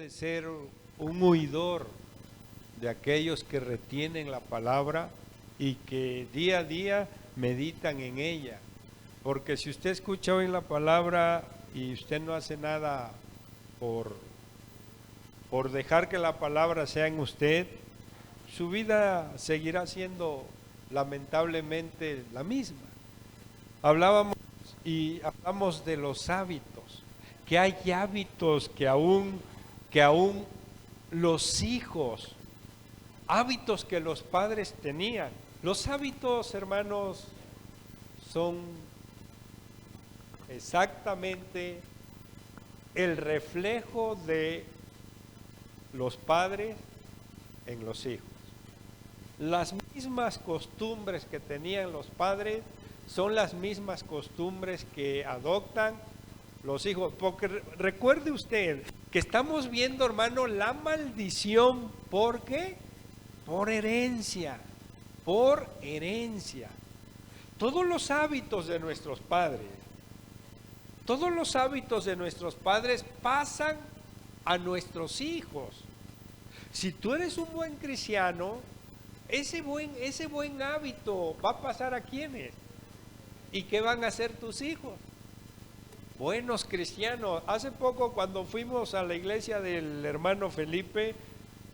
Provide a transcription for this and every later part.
debe ser un huidor de aquellos que retienen la palabra y que día a día meditan en ella. Porque si usted escucha hoy la palabra y usted no hace nada por dejar que la palabra sea en usted, su vida seguirá siendo lamentablemente la misma. Hablamos de los hábitos, que hay hábitos que aún los hijos, hábitos que los padres tenían. Los hábitos, hermanos, son exactamente el reflejo de los padres en los hijos. Las mismas costumbres que tenían los padres son las mismas costumbres que adoptan los hijos. Porque recuerde usted que estamos viendo, hermano, la maldición. ¿Por qué? Por herencia. Por herencia. Todos los hábitos de nuestros padres, pasan a nuestros hijos. Si tú eres un buen cristiano, ese buen hábito va a pasar ¿a quiénes? ¿Y qué van a hacer tus hijos? Buenos cristianos. Hace poco, cuando fuimos a la iglesia del hermano Felipe,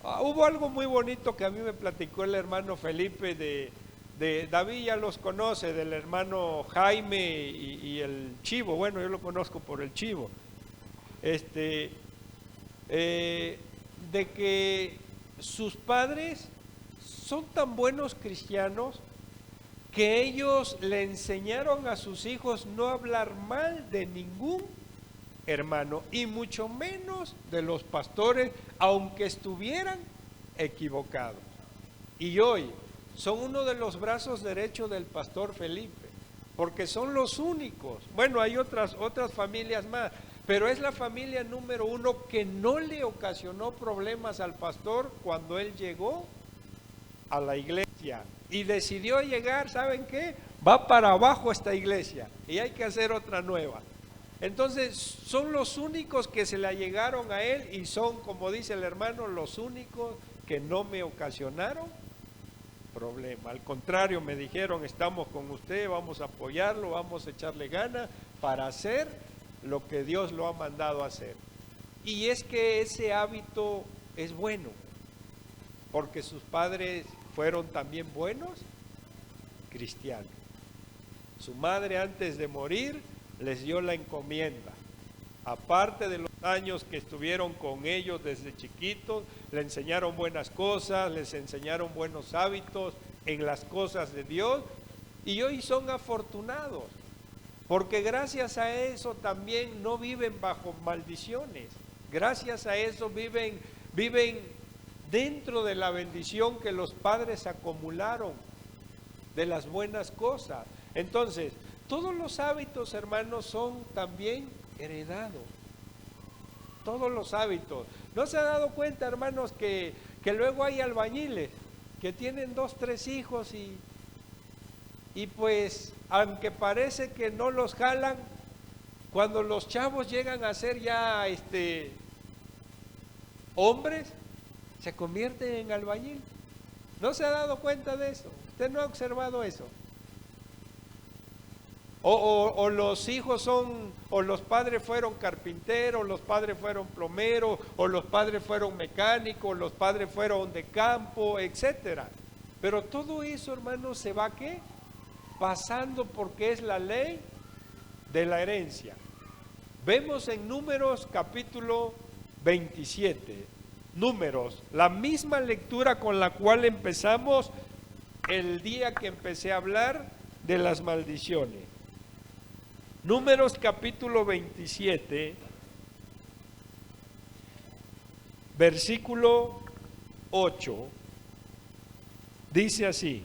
hubo algo muy bonito que a mí me platicó el hermano Felipe de David, ya los conoce, del hermano Jaime y el Chivo. Bueno, yo lo conozco por el Chivo. De que sus padres son tan buenos cristianos que ellos le enseñaron a sus hijos no hablar mal de ningún hermano, y mucho menos de los pastores, aunque estuvieran equivocados. Y hoy son uno de los brazos derechos del pastor Felipe, porque son los únicos. Bueno, hay otras familias más, pero es la familia número uno que no le ocasionó problemas al pastor cuando él llegó a la iglesia y decidió llegar. ¿Saben qué? Va para abajo esta iglesia y hay que hacer otra nueva. Entonces son los únicos que se le allegaron a él, y son, como dice el hermano, los únicos que no me ocasionaron problema. Al contrario, me dijeron: estamos con usted, vamos a apoyarlo, vamos a echarle ganas para hacer lo que Dios lo ha mandado a hacer. Y es que ese hábito es bueno, porque sus padres fueron también buenos cristianos. Su madre, antes de morir, les dio la encomienda. Aparte de los años que estuvieron con ellos desde chiquitos, le enseñaron buenas cosas, les enseñaron buenos hábitos en las cosas de Dios, y hoy son afortunados, porque gracias a eso también no viven bajo maldiciones. Gracias a eso viven dentro de la bendición que los padres acumularon de las buenas cosas. Entonces, todos los hábitos, hermanos, son también heredados. Todos los hábitos. ¿No se ha dado cuenta, hermanos, que luego hay albañiles que tienen 2, 3 hijos y pues, aunque parece que no los jalan, cuando los chavos llegan a ser ya hombres, se convierten en albañil? ¿No se ha dado cuenta de eso? ¿Usted no ha observado eso? O los hijos o los padres fueron carpinteros, los padres fueron plomeros, o los padres fueron mecánicos, los padres fueron de campo, etcétera. Pero todo eso, hermanos, se va ¿qué? Pasando, porque es la ley de la herencia. Vemos en Números capítulo 27, Números, la misma lectura con la cual empezamos el día que empecé a hablar de las maldiciones. Números capítulo 27, versículo 8, dice así: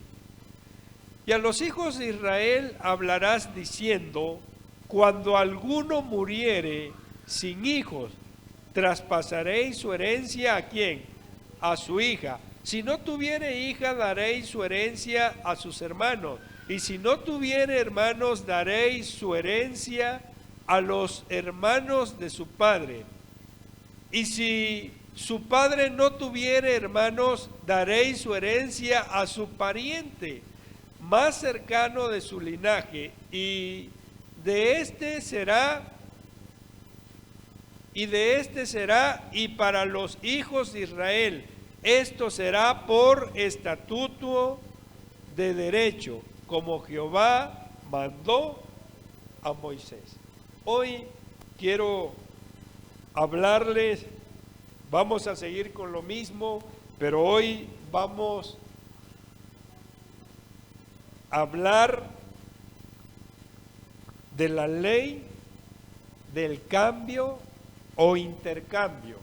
y a los hijos de Israel hablarás diciendo: cuando alguno muriere sin hijos, traspasaréis su herencia ¿a quién? A su hija. Si no tuviere hija, daréis su herencia a sus hermanos. Y si no tuviere hermanos, daréis su herencia a los hermanos de su padre. Y si su padre no tuviere hermanos, daréis su herencia a su pariente más cercano de su linaje, y de este será, y para los hijos de Israel, esto será por estatuto de derecho, como Jehová mandó a Moisés. Hoy quiero hablarles, vamos a seguir con lo mismo, pero hoy vamos a hablar de la ley del cambio o intercambio,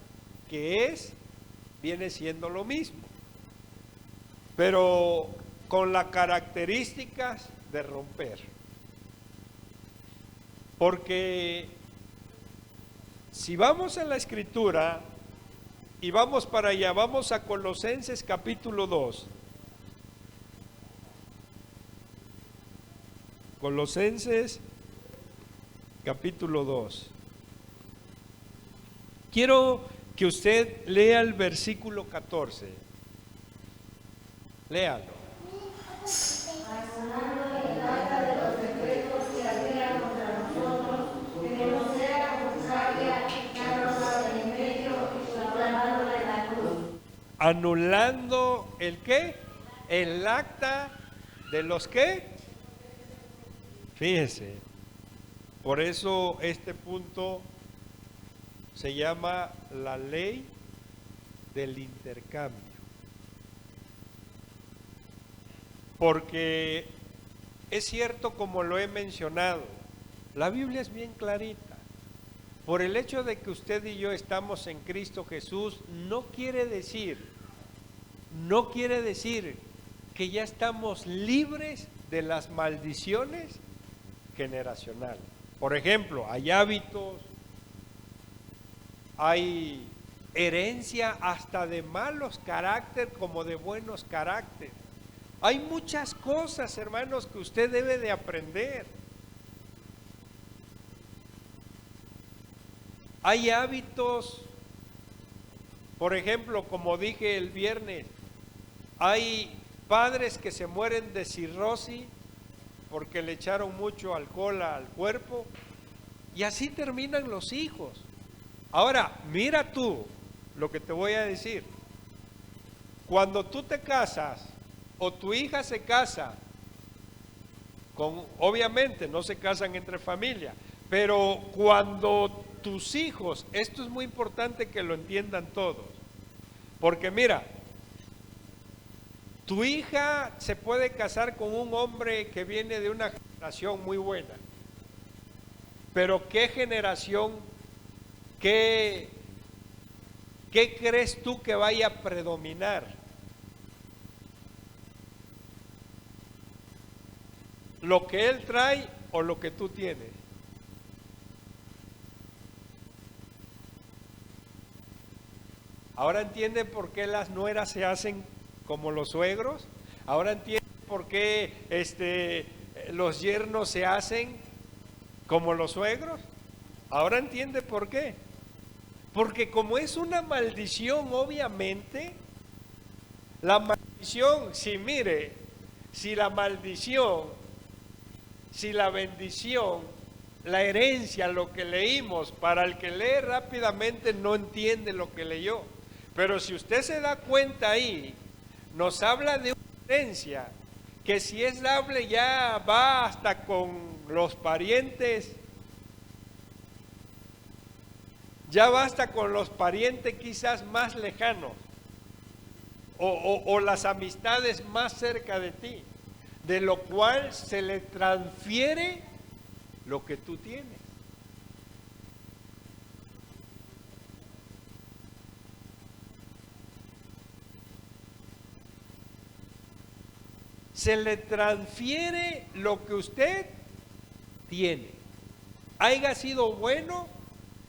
que viene siendo lo mismo, pero con las características de romper. Porque si vamos a la Escritura y vamos para allá, vamos a Colosenses capítulo 2. Colosenses capítulo 2. Quiero que usted lea el versículo 14. Léalo. Anulando el qué, el acta de los qué. Fíjese, por eso este punto se llama la ley del intercambio, porque es cierto, como lo he mencionado, la Biblia es bien clarita. Por el hecho de que usted y yo estamos en Cristo Jesús, no quiere decir que ya estamos libres de las maldiciones generacionales. Por ejemplo, hay hábitos, hay herencia hasta de malos caracteres como de buenos caracteres. Hay muchas cosas, hermanos, que usted debe de aprender. Hay hábitos, por ejemplo, como dije el viernes, hay padres que se mueren de cirrosis porque le echaron mucho alcohol al cuerpo, y así terminan los hijos. Ahora, mira tú lo que te voy a decir. Cuando tú te casas o tu hija se casa, obviamente no se casan entre familia, pero cuando tus hijos, esto es muy importante que lo entiendan todos, porque mira, tu hija se puede casar con un hombre que viene de una generación muy buena, pero ¿qué generación, qué crees tú que vaya a predominar? ¿Lo que él trae o lo que tú tienes? Ahora entienden por qué las nueras se hacen como los suegros. Ahora entienden por qué los yernos se hacen como los suegros. Ahora entiende por qué. Porque como es una maldición, obviamente, la maldición, si la maldición, si la bendición, la herencia, lo que leímos, para el que lee rápidamente no entiende lo que leyó. Pero si usted se da cuenta ahí, nos habla de una herencia que si es dable ya va hasta con los parientes, ya basta con los parientes quizás más lejanos o las amistades más cerca de ti, de lo cual se le transfiere lo que tú tienes. Se le transfiere lo que usted tiene, haya sido bueno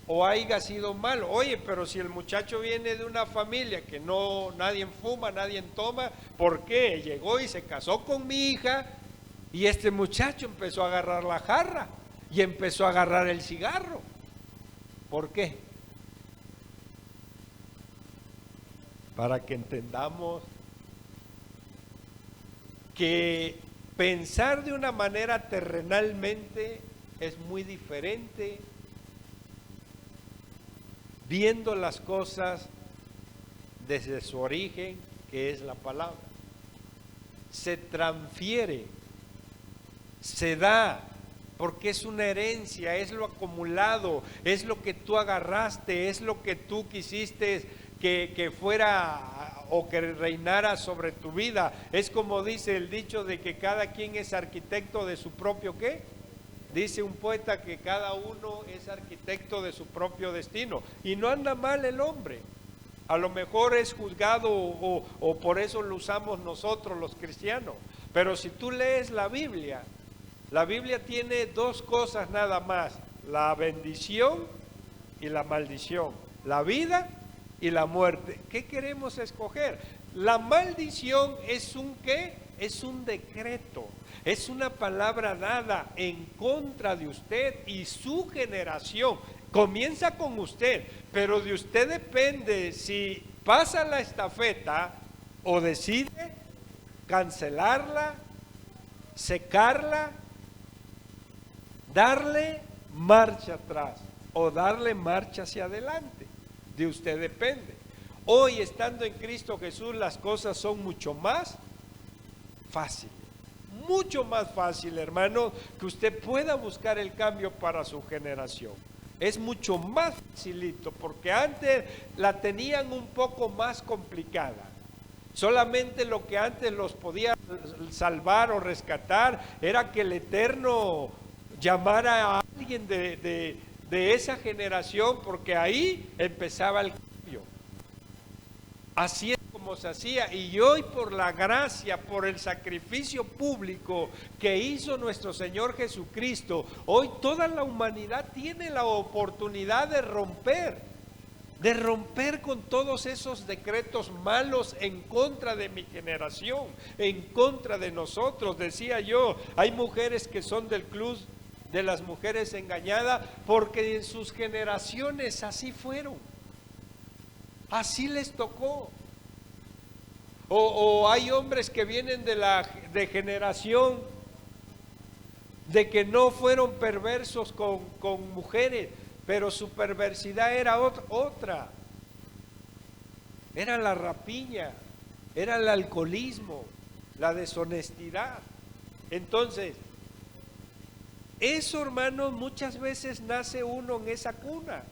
o haya sido malo. Oye, pero si el muchacho viene de una familia que no, nadie fuma, nadie toma, ¿por qué? Llegó y se casó con mi hija y este muchacho empezó a agarrar la jarra y empezó a agarrar el cigarro. ¿Por qué? para que entendamos que pensar de una manera terrenalmente es muy diferente viendo las cosas desde su origen, que es la palabra. Se transfiere, se da, porque es una herencia, es lo acumulado, es lo que tú agarraste, es lo que tú quisiste que fuera o que reinara sobre tu vida. Es como dice el dicho de que cada quien es arquitecto de su propio ¿qué? Dice un poeta que cada uno es arquitecto de su propio destino, y no anda mal el hombre. A lo mejor es juzgado o por eso lo usamos nosotros los cristianos, pero si tú lees la Biblia tiene dos cosas nada más: la bendición y la maldición, la vida y la muerte. ¿Qué queremos escoger? La maldición es un ¿qué? Es un decreto, es una palabra dada en contra de usted y su generación. Comienza con usted, pero de usted depende si pasa la estafeta o decide cancelarla, secarla, darle marcha atrás o darle marcha hacia adelante. De usted depende. Hoy, estando en Cristo Jesús, las cosas son mucho más fáciles. Mucho más fácil, hermano, que usted pueda buscar el cambio para su generación. Es mucho más facilito, porque antes la tenían un poco más complicada. Solamente lo que antes los podía salvar o rescatar era que el Eterno llamara a alguien de esa generación, porque ahí empezaba el cambio. Así es como se hacía, y hoy por la gracia, por el sacrificio público que hizo nuestro Señor Jesucristo, hoy toda la humanidad tiene la oportunidad de romper con todos esos decretos malos en contra de mi generación, en contra de nosotros. Decía yo, hay mujeres que son del club de las mujeres engañadas porque en sus generaciones así fueron, así les tocó. O hay hombres que vienen de generación de que no fueron perversos con mujeres, pero su perversidad era otra. Era la rapiña, era el alcoholismo, la deshonestidad. Entonces, eso, hermanos, muchas veces nace uno en esa cuna,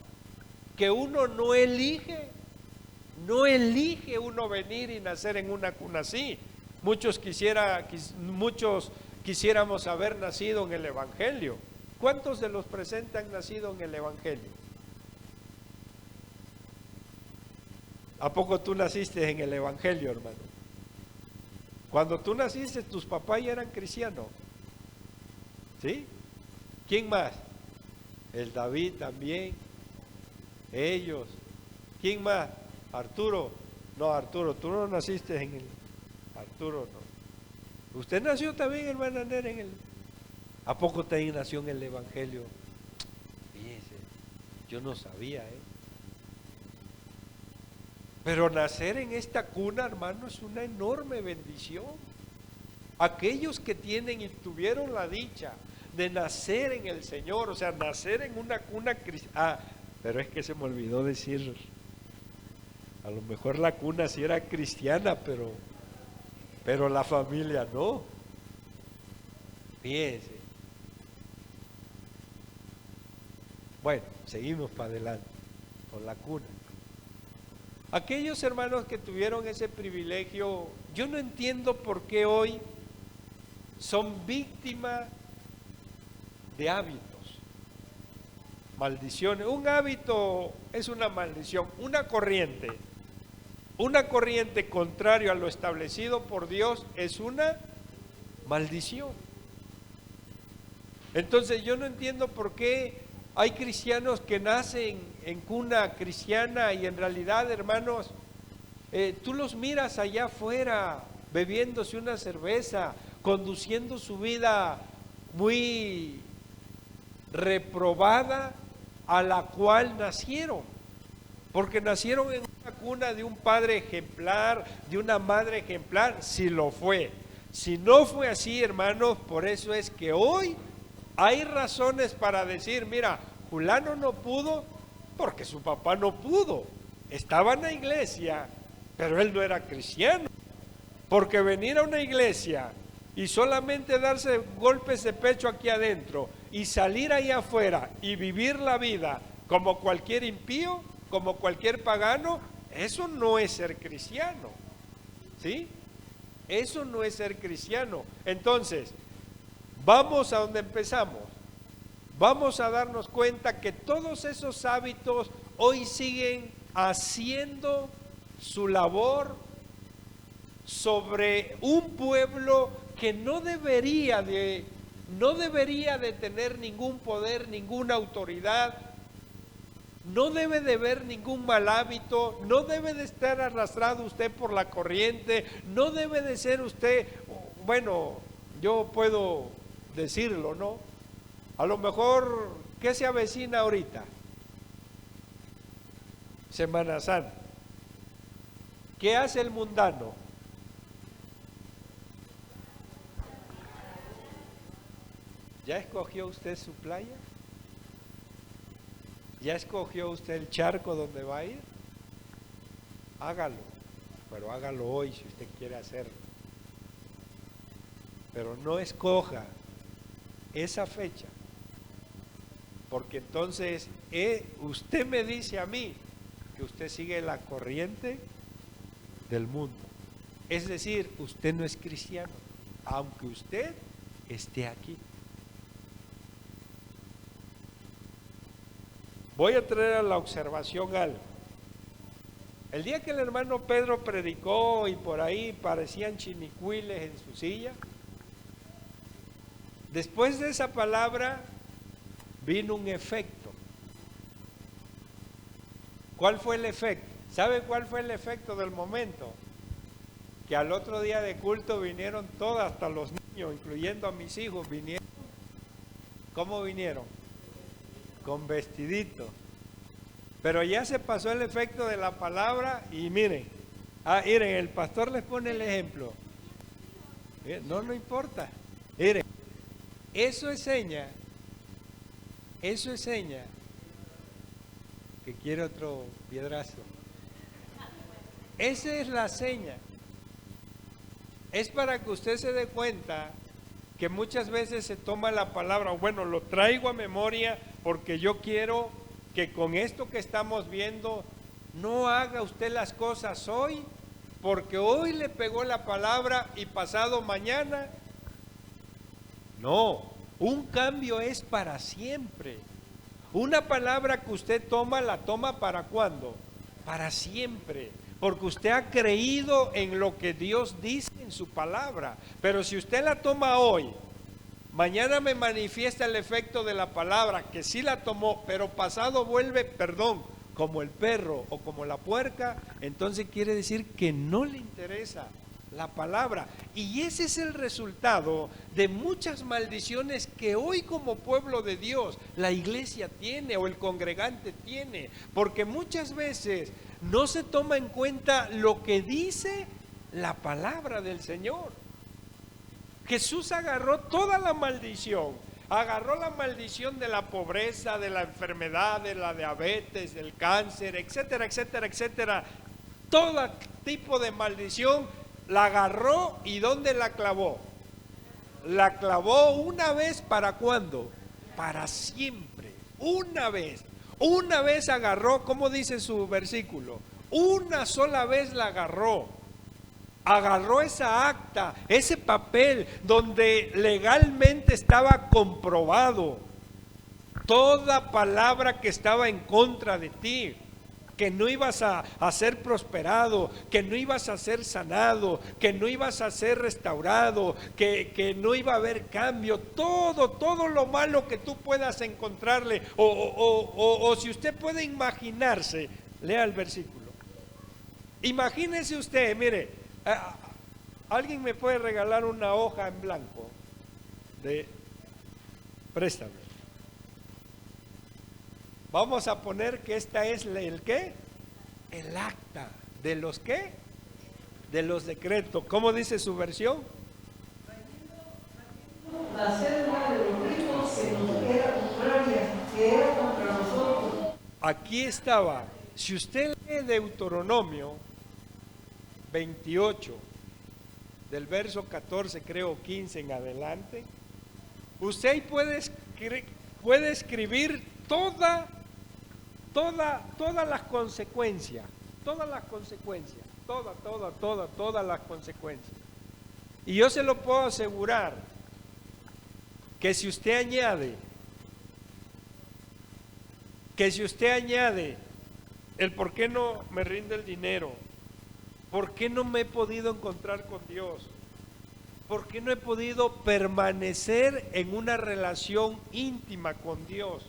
que uno no elige uno venir y nacer en una cuna así. Muchos quisiéramos haber nacido en el Evangelio. ¿Cuántos de los presentes han nacido en el Evangelio? ¿A poco tú naciste en el Evangelio, hermano? Cuando tú naciste, tus papás ya eran cristianos, ¿sí? ¿Quién más? El David también, ellos. ¿Quién más? Arturo. No, Arturo, tú no naciste en el... Arturo no. Usted nació también, hermana Nera, en el... ¿A poco también nació en el Evangelio? Fíjese, yo no sabía, Pero nacer en esta cuna, hermano, es una enorme bendición. Aquellos que tienen y tuvieron la dicha de nacer en el Señor, o sea, nacer en una cuna cristiana. Pero es que se me olvidó decir, a lo mejor la cuna sí era cristiana, pero la familia no. Fíjense. Bueno, seguimos para adelante con la cuna. Aquellos hermanos que tuvieron ese privilegio, yo no entiendo por qué hoy son víctimas de hábitos, maldiciones. Un hábito es una maldición, una corriente contrario a lo establecido por Dios es una maldición. Entonces yo no entiendo por qué hay cristianos que nacen en cuna cristiana y en realidad, hermanos, tú los miras allá afuera bebiéndose una cerveza, conduciendo su vida muy reprobada a la cual nacieron. porque nacieron en una cuna de un padre ejemplar, de una madre ejemplar, si lo fue. Si no fue así, hermanos, por eso es que hoy hay razones para decir, mira, fulano no pudo porque su papá no pudo. Estaba en la iglesia, pero él no era cristiano. Porque venir a una iglesia y solamente darse golpes de pecho aquí adentro y salir allá afuera y vivir la vida como cualquier impío, como cualquier pagano, eso no es ser cristiano. ¿Sí? Eso no es ser cristiano. Entonces, vamos a donde empezamos. Vamos a darnos cuenta que todos esos hábitos hoy siguen haciendo su labor sobre un pueblo que no debería de tener ningún poder, ninguna autoridad, no debe de ver ningún mal hábito, no debe de estar arrastrado usted por la corriente, no debe de ser usted, bueno, yo puedo decirlo, ¿no? A lo mejor, ¿qué se avecina ahorita? Semana Santa. ¿Qué hace el mundano? ¿Ya escogió usted su playa? ¿Ya escogió usted el charco donde va a ir? Hágalo, pero hágalo hoy si usted quiere hacerlo. Pero no escoja esa fecha, porque entonces usted me dice a mí que usted sigue la corriente del mundo. Es decir, usted no es cristiano, aunque usted esté aquí. Voy a traer a la observación algo. El día que el hermano Pedro predicó y por ahí parecían chinicuiles en su silla, después de esa palabra vino un efecto. ¿Cuál fue el efecto? ¿Sabe cuál fue el efecto del momento? Que al otro día de culto vinieron todas, hasta los niños, incluyendo a mis hijos, vinieron. ¿Cómo vinieron? Con vestidito. Pero ya se pasó el efecto de la palabra y miren, miren, el pastor les pone el ejemplo. No importa. Miren, eso es seña que quiere otro piedrazo. Esa es la seña. Es para que usted se dé cuenta que muchas veces se toma la palabra, bueno, lo traigo a memoria porque yo quiero que con esto que estamos viendo no haga usted las cosas hoy, porque hoy le pegó la palabra y pasado mañana. No, un cambio es para siempre. Una palabra que usted toma, la toma ¿para cuándo? Para siempre, porque usted ha creído en lo que Dios dice en su palabra. Pero si usted la toma hoy, mañana me manifiesta el efecto de la palabra, que sí la tomó, pero pasado vuelve, perdón, como el perro o como la puerca, entonces quiere decir que no le interesa la palabra. Y ese es el resultado de muchas maldiciones que hoy como pueblo de Dios la iglesia tiene o el congregante tiene, porque muchas veces no se toma en cuenta lo que dice la palabra del Señor. Jesús agarró toda la maldición, agarró la maldición de la pobreza, de la enfermedad, de la diabetes, del cáncer, etcétera, etcétera, etcétera. Todo tipo de maldición la agarró y ¿dónde la clavó? La clavó una vez, ¿para cuándo? Para siempre, una vez agarró, ¿cómo dice su versículo? Una sola vez la agarró esa acta, ese papel donde legalmente estaba comprobado toda palabra que estaba en contra de ti, que no ibas a ser prosperado, que no ibas a ser sanado, que no ibas a ser restaurado, que no iba a haber cambio, todo lo malo que tú puedas encontrarle, o si usted puede imaginarse, lea el versículo. Imagínese usted, mire, ¿alguien me puede regalar una hoja en blanco? Préstame. Vamos a poner que esta es el ¿qué? el acta de los ¿qué? De los decretos. ¿Cómo dice su versión? La cédula de los ricos que nos era contraria, que era contra nosotros. Aquí estaba. Si usted lee Deuteronomio 28, del verso 14, creo 15 en adelante, usted ahí puede escribir todas las consecuencias, todas las consecuencias, todas las consecuencias. Y yo se lo puedo asegurar que si usted añade el por qué no me rinde el dinero, por qué no me he podido encontrar con Dios, por qué no he podido permanecer en una relación íntima con Dios,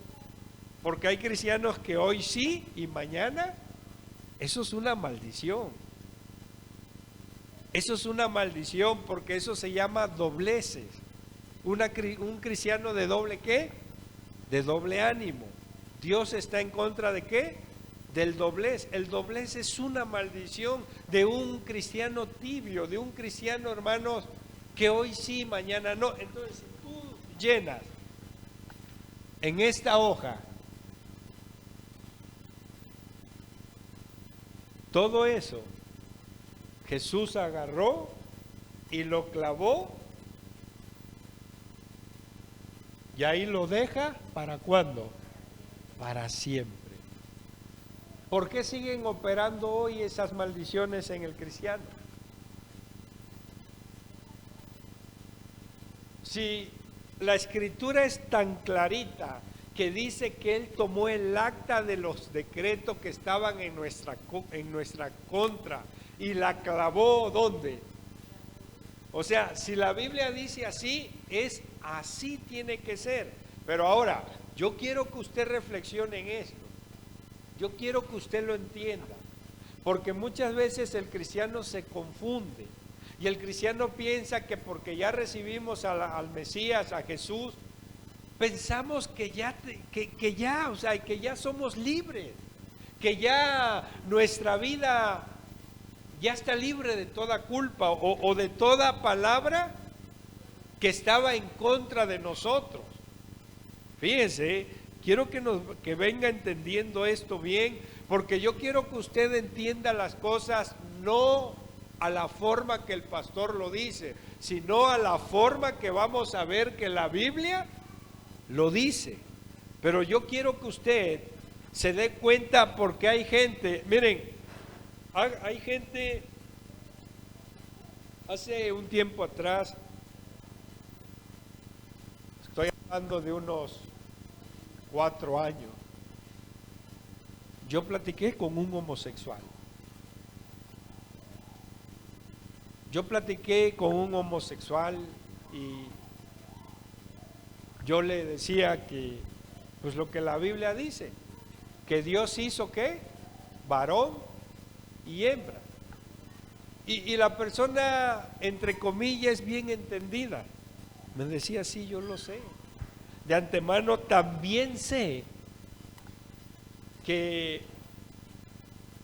porque hay cristianos que hoy sí y mañana, eso es una maldición. Eso es una maldición porque eso se llama dobleces. Un cristiano de doble ¿qué? De doble ánimo. Dios está en contra de ¿qué? Del doblez. El doblez es una maldición de un cristiano tibio, de un cristiano, hermanos, que hoy sí, mañana no. Entonces, si tú llenas en esta hoja todo eso, Jesús agarró y lo clavó y ahí lo deja, ¿para cuándo? Para siempre. ¿Por qué siguen operando hoy esas maldiciones en el cristiano? Si la escritura es tan clarita que dice que Él tomó el acta de los decretos que estaban en nuestra contra y la clavó, ¿dónde? O sea, si la Biblia dice así, es así tiene que ser. Pero ahora, yo quiero que usted reflexione en esto. Yo quiero que usted lo entienda. Porque muchas veces el cristiano se confunde. Y el cristiano piensa que porque ya recibimos al Mesías, a Jesús, pensamos que ya somos libres. Que ya nuestra vida ya está libre de toda culpa o de toda palabra que estaba en contra de nosotros. Fíjense, quiero que venga entendiendo esto bien, porque yo quiero que usted entienda las cosas no a la forma que el pastor lo dice, sino a la forma que vamos a ver que la Biblia lo dice. Pero yo quiero que usted se dé cuenta porque hay gente, miren, hay gente, hace un tiempo atrás, estoy hablando de unos 4 años, yo platiqué con un homosexual. Y yo le decía que, pues lo que la Biblia dice, que Dios hizo ¿qué? Varón y hembra. Y la persona, entre comillas, bien entendida, me decía, sí, yo lo sé. De antemano también sé que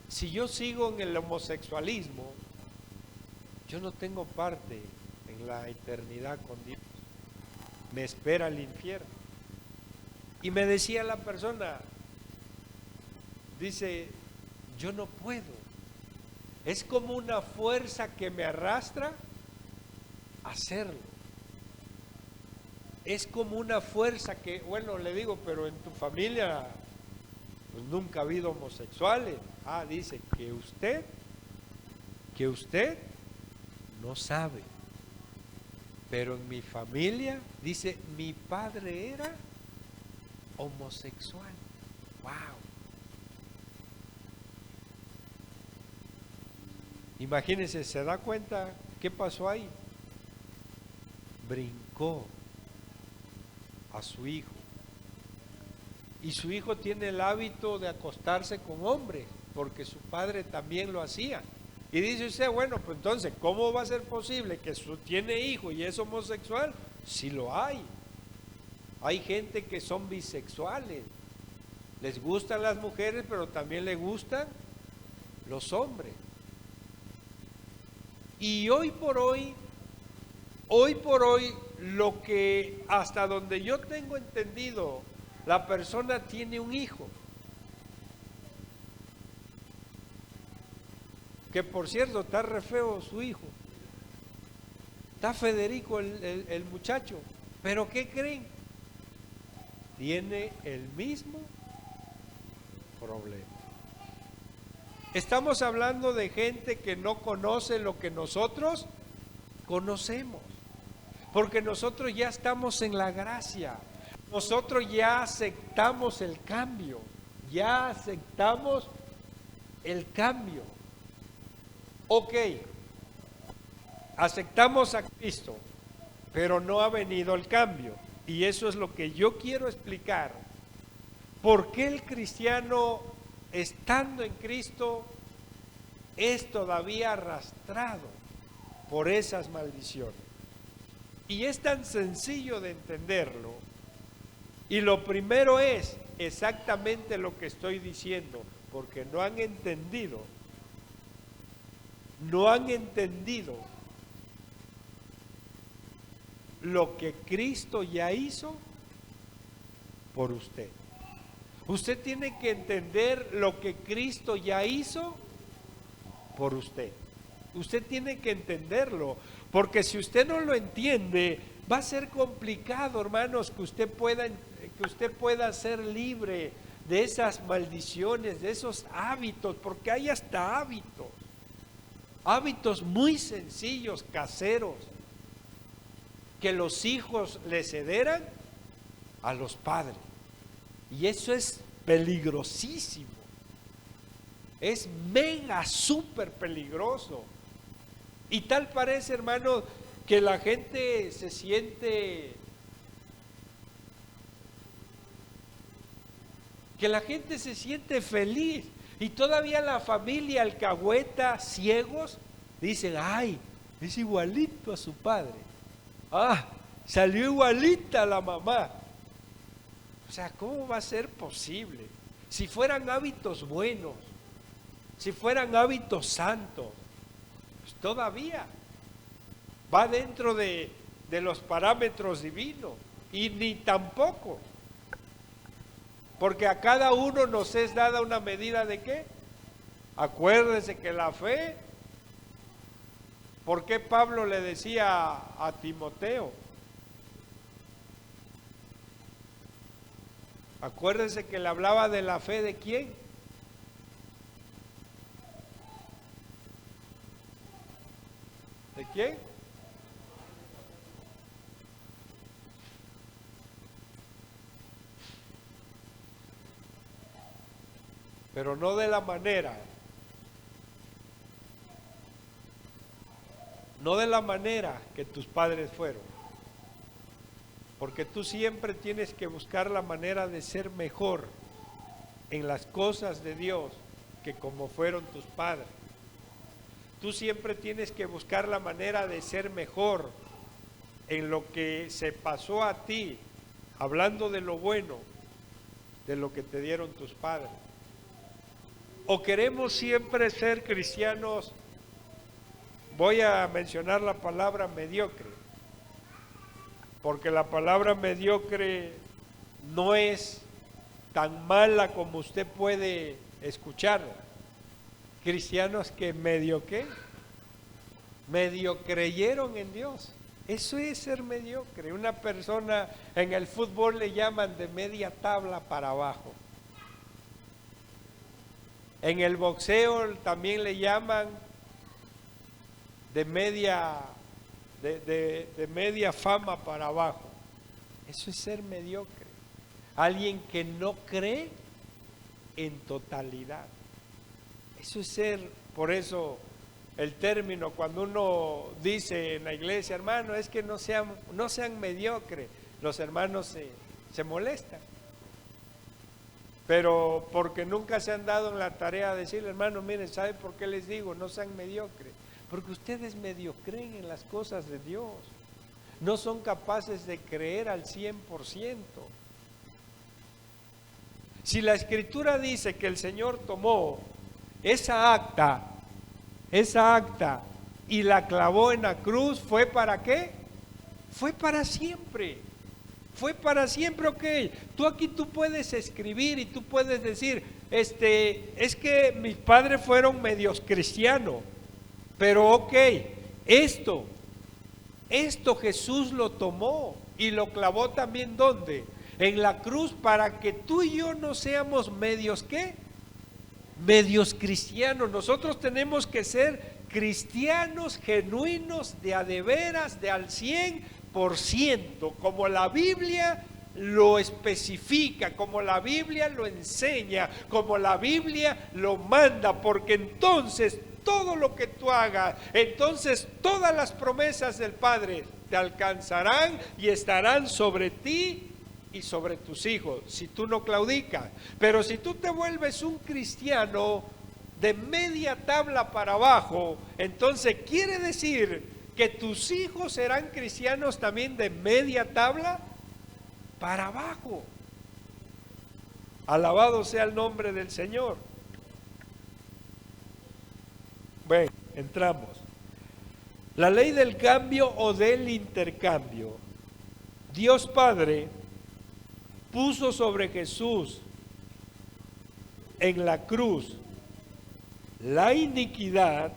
si yo sigo en el homosexualismo, yo no tengo parte en la eternidad con Dios. Me espera el infierno. Y me decía la persona, dice, yo no puedo. Es como una fuerza que me arrastra a hacerlo. Es como una fuerza que, bueno, le digo, pero en tu familia pues nunca ha habido homosexuales. Ah, dice que usted no sabe. Pero en mi familia, dice, mi padre era homosexual. Wow. Imagínense, ¿se da cuenta qué pasó ahí? Brincó a su hijo. Y su hijo tiene el hábito de acostarse con hombres, porque su padre también lo hacía. Y dice usted, bueno, pues entonces, ¿cómo va a ser posible que tiene hijo y es homosexual? Sí lo hay. Hay gente que son bisexuales. Les gustan las mujeres, pero también les gustan los hombres. Y hoy por hoy, lo que hasta donde yo tengo entendido, la persona tiene un hijo. Que por cierto, está re feo su hijo. Está Federico el muchacho. Pero ¿qué creen? Tiene el mismo problema. Estamos hablando de gente que no conoce lo que nosotros conocemos. Porque nosotros ya estamos en la gracia. Nosotros ya aceptamos el cambio. Ya aceptamos el cambio. Ok, aceptamos a Cristo, pero no ha venido el cambio. Y eso es lo que yo quiero explicar. ¿Por qué el cristiano, estando en Cristo, es todavía arrastrado por esas maldiciones? Y es tan sencillo de entenderlo. Y lo primero es exactamente lo que estoy diciendo, porque no han entendido lo que Cristo ya hizo por usted. Usted tiene que entender lo que Cristo ya hizo por usted. Usted tiene que entenderlo, porque si usted no lo entiende, va a ser complicado, hermanos, que usted pueda ser libre de esas maldiciones, de esos hábitos, porque hay hasta hábitos muy sencillos, caseros, que los hijos les heredan a los padres. Y eso es peligrosísimo. Es mega, súper peligroso. Y tal parece, hermano, que la gente se siente... feliz. Y todavía la familia alcahueta, ciegos, dicen, ay, es igualito a su padre. Ah, salió igualita a la mamá. O sea, ¿cómo va a ser posible? Si fueran hábitos buenos, si fueran hábitos santos, pues todavía va dentro de los parámetros divinos. Y ni tampoco. Porque a cada uno nos es dada una medida de ¿qué? Acuérdese que la fe, ¿por qué Pablo le decía a Timoteo? Acuérdese que le hablaba de la fe de ¿quién? ¿De quién? Pero no de la manera. No de la manera que tus padres fueron. Porque tú siempre tienes que buscar la manera de ser mejor en las cosas de Dios que como fueron tus padres. Tú siempre tienes que buscar la manera de ser mejor en lo que se pasó a ti, hablando de lo bueno, de lo que te dieron tus padres. O queremos siempre ser cristianos, voy a mencionar la palabra mediocre, porque la palabra mediocre no es tan mala como usted puede escucharla. Cristianos que medio creyeron en Dios. Eso es ser mediocre. Una persona en el fútbol le llaman de media tabla para abajo. En el boxeo también le llaman de media fama para abajo. Eso es ser mediocre. Alguien que no cree en totalidad. Eso es ser, por eso el término cuando uno dice en la iglesia, hermano, es que no sean mediocres, los hermanos se molestan. Pero porque nunca se han dado en la tarea de decirle, hermano, miren, ¿sabe por qué les digo? No sean mediocres. Porque ustedes medio creen en las cosas de Dios. No son capaces de creer al 100%. Si la Escritura dice que el Señor tomó esa acta y la clavó en la cruz, ¿fue para qué? Fue para siempre. Fue para siempre, ok. Tú puedes escribir y tú puedes decir, es que mis padres fueron medios cristianos, pero ok, esto Jesús lo tomó y lo clavó también, ¿dónde? En la cruz, para que tú y yo no seamos medios, ¿qué? Medios cristianos. Nosotros tenemos que ser cristianos genuinos, de veras, de al 100%, como la Biblia lo especifica, como la Biblia lo enseña, como la Biblia lo manda, porque entonces todo lo que tú hagas, entonces todas las promesas del Padre te alcanzarán y estarán sobre ti y sobre tus hijos, si tú no claudicas. Pero si tú te vuelves un cristiano de media tabla para abajo, entonces quiere decir que tus hijos serán cristianos también de media tabla para abajo. Alabado sea el nombre del Señor. Bueno, entramos. La ley del cambio o del intercambio. Dios Padre puso sobre Jesús en la cruz la iniquidad,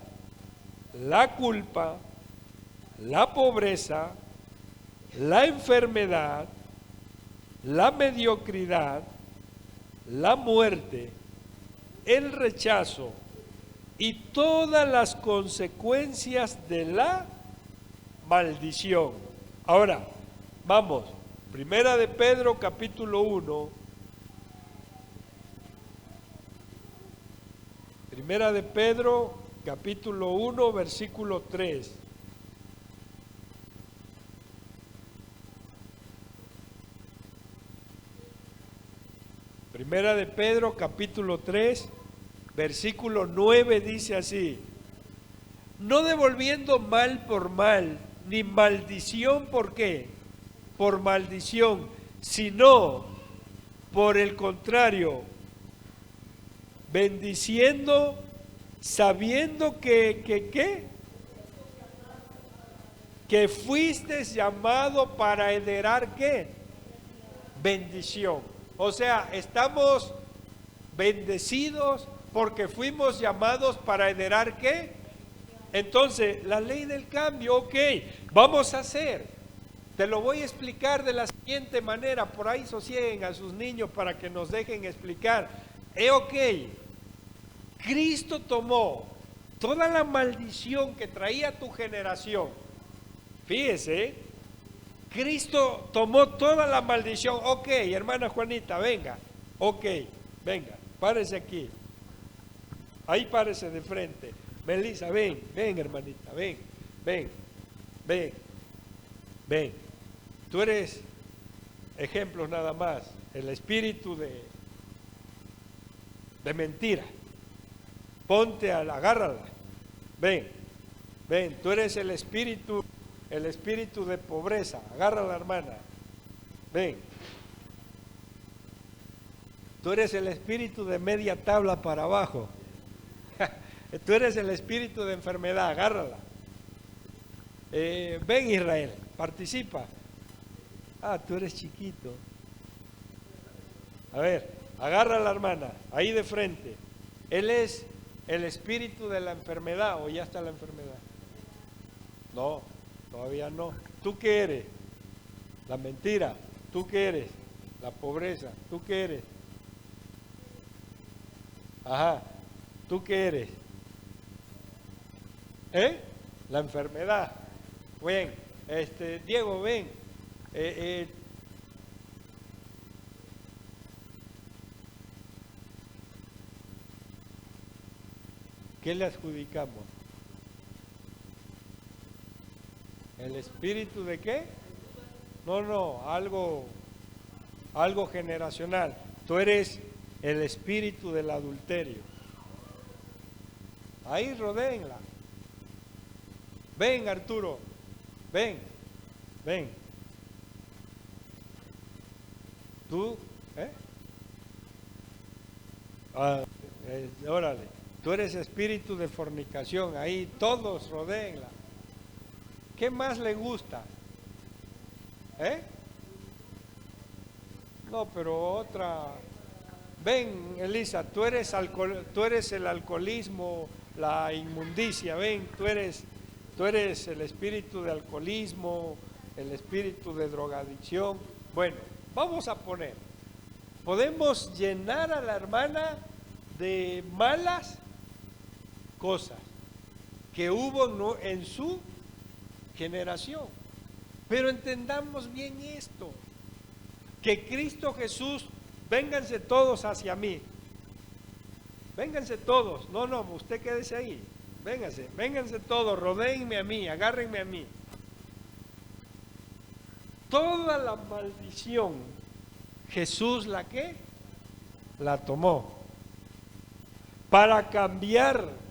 la culpa, la pobreza, la enfermedad, la mediocridad, la muerte, el rechazo y todas las consecuencias de la maldición. Ahora, vamos, Primera de Pedro capítulo 1. Primera de Pedro capítulo 1 versículo 3. Primera de Pedro capítulo 3 versículo 9 dice así: no devolviendo mal por mal, ni maldición por qué, por maldición, sino por el contrario, bendiciendo, sabiendo que fuiste llamado para heredar ¿qué? Bendición. O sea, estamos bendecidos porque fuimos llamados para heredar ¿qué? Entonces, la ley del cambio, ok, vamos a hacer. Te lo voy a explicar de la siguiente manera, por ahí sosieguen a sus niños para que nos dejen explicar. Ok, Cristo tomó toda la maldición que traía tu generación. Fíjese, Cristo tomó toda la maldición. Ok, hermana Juanita, venga. Ok, venga, párese aquí. Ahí párese de frente. Melissa, ven, hermanita, ven. Tú eres ejemplo nada más, el espíritu de mentira. Ponte, agárrala. Ven, tú eres el espíritu de pobreza. Agárrala, hermana. Ven. Tú eres el espíritu de media tabla para abajo. Tú eres el espíritu de enfermedad. Agárrala. Ven, Israel, participa. Ah, tú eres chiquito. A ver, agarra a la hermana, ahí de frente. Él es el espíritu de la enfermedad, ¿o ya está la enfermedad? No, todavía no. ¿Tú qué eres? La mentira. ¿Tú qué eres? La pobreza. ¿Tú qué eres? Ajá. ¿Tú qué eres? La enfermedad. Bien, Diego, ven. ¿Qué le adjudicamos? ¿El espíritu de qué? No, algo generacional. Tú eres el espíritu del adulterio. Ahí rodéenla. Ven, Arturo. Ven. Tú, órale. Tú eres espíritu de fornicación, ahí todos rodéenla. ¿Qué más le gusta? No, pero otra. Ven, Elisa, tú eres el alcoholismo, la inmundicia. Ven, tú eres el espíritu de alcoholismo, el espíritu de drogadicción. Bueno, vamos a podemos llenar a la hermana de malas cosas que hubo en su generación. Pero entendamos bien esto, que Cristo Jesús, vénganse todos hacia mí, vénganse todos, no, usted quédese ahí, vénganse todos, rodéenme a mí, agárrenme a mí. Toda la maldición, Jesús la tomó para cambiar,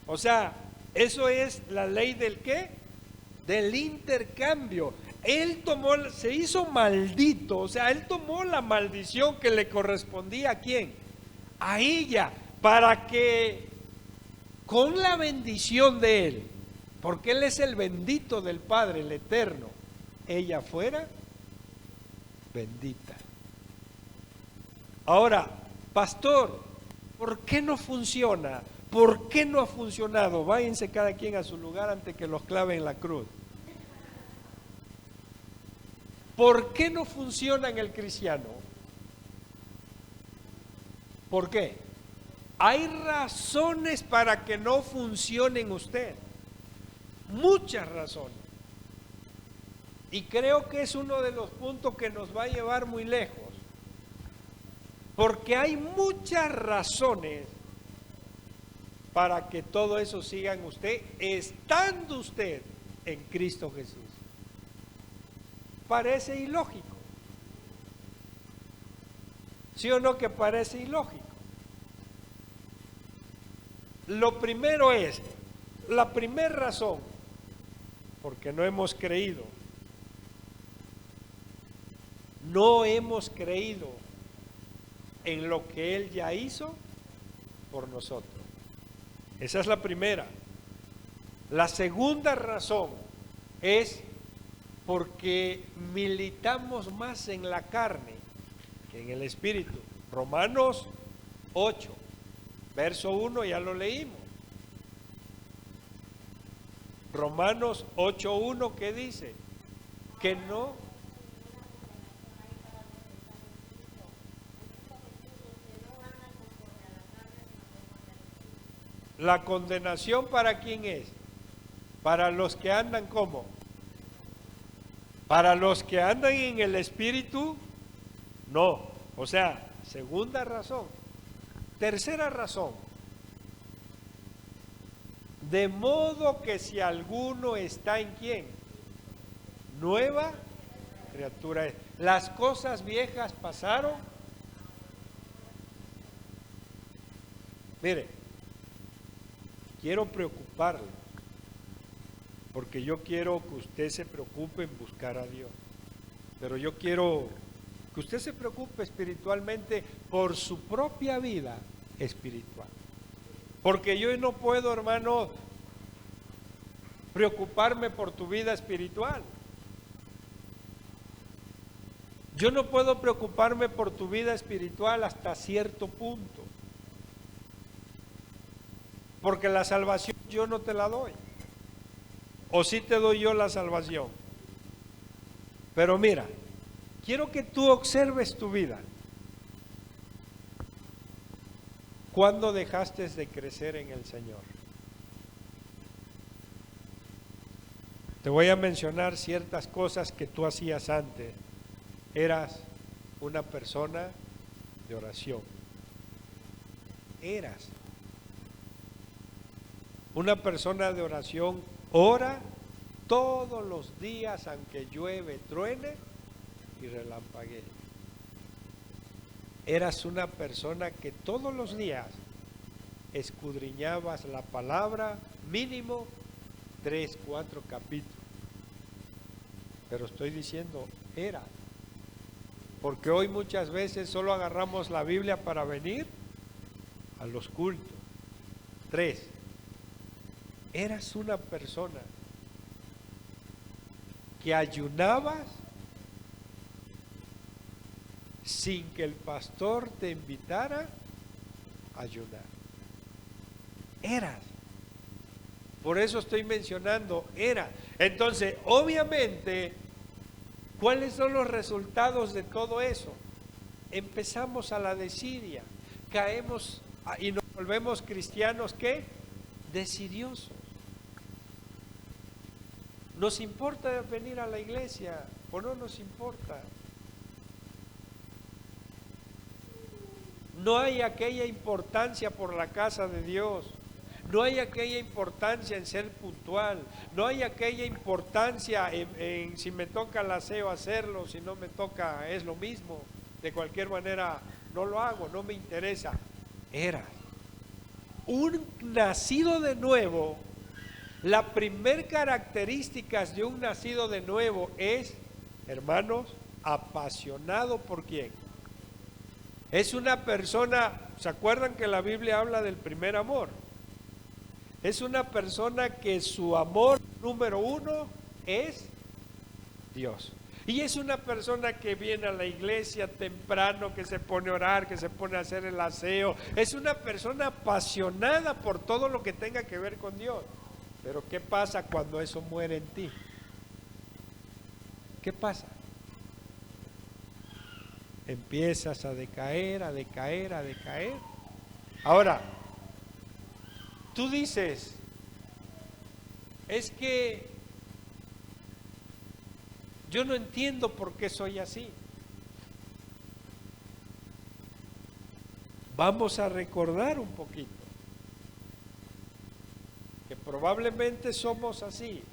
o sea, eso es la ley del del intercambio. Él se hizo maldito, o sea, él tomó la maldición que le correspondía ¿a quién? A ella, para que con la bendición de él, porque él es el bendito del Padre, el eterno, ella fuera bendita. Ahora, pastor, ¿por qué no funciona? ¿Por qué no ha funcionado? Váyanse cada quien a su lugar antes que los clave en la cruz. ¿Por qué no funciona en el cristiano? ¿Por qué? Hay razones para que no funcione en usted. Muchas razones. Y creo que es uno de los puntos que nos va a llevar muy lejos. Porque hay muchas razones para que todo eso siga en usted, estando usted en Cristo Jesús. Parece ilógico. ¿Sí o no que parece ilógico? Lo primero es, la primera razón, porque no hemos creído. No hemos creído en lo que Él ya hizo por nosotros. Esa es la primera. La segunda razón es porque militamos más en la carne que en el espíritu. Romanos 8, verso 1, ya lo leímos. Romanos 8:1, ¿qué dice? Que no. La condenación, ¿para quién es? Para los que andan ¿cómo? Para los que andan en el espíritu, no. O sea, segunda razón. Tercera razón. De modo que si alguno está en ¿quién? Nueva criatura es. Las cosas viejas pasaron. Mire, quiero preocuparle, porque yo quiero que usted se preocupe en buscar a Dios, pero yo quiero que usted se preocupe espiritualmente por su propia vida espiritual, porque yo no puedo, hermano, preocuparme por tu vida espiritual. Yo no puedo preocuparme por tu vida espiritual hasta cierto punto, porque la salvación yo no te la doy, o sí te doy yo la salvación. Pero mira, quiero que tú observes tu vida. ¿Cuándo dejaste de crecer en el Señor? Te voy a mencionar ciertas cosas que tú hacías antes. Eras una persona de oración. Eras una persona de oración, ora todos los días, aunque llueve, truene y relampaguee. Eras una persona que todos los días escudriñabas la palabra, mínimo 3, 4 capítulos. Pero estoy diciendo, era. Porque hoy muchas veces solo agarramos la Biblia para venir a a los cultos. 3, eras una persona que ayunabas sin que el pastor te invitara a ayunar. Eras. Por eso estoy mencionando, era. Entonces, obviamente, ¿cuáles son los resultados de todo eso? Empezamos a la desidia, caemos y nos volvemos cristianos, ¿qué? Desidiosos. ¿Nos importa venir a la iglesia o no nos importa? No hay aquella importancia por la casa de Dios. No hay aquella importancia en ser puntual. No hay aquella importancia en si me toca el aseo hacerlo, si no me toca es lo mismo. De cualquier manera no lo hago, no me interesa. Era un nacido de nuevo. La primer característica de un nacido de nuevo es, hermanos, apasionado por quién. Es una persona, ¿se acuerdan que la Biblia habla del primer amor? Es una persona que su amor número uno es Dios. Y es una persona que viene a la iglesia temprano, que se pone a orar, que se pone a hacer el aseo. Es una persona apasionada por todo lo que tenga que ver con Dios. Pero ¿qué pasa cuando eso muere en ti? ¿Qué pasa? Empiezas a decaer, a decaer, a decaer. Ahora, tú dices, es que yo no entiendo por qué soy así. Vamos a recordar un poquito que probablemente somos así,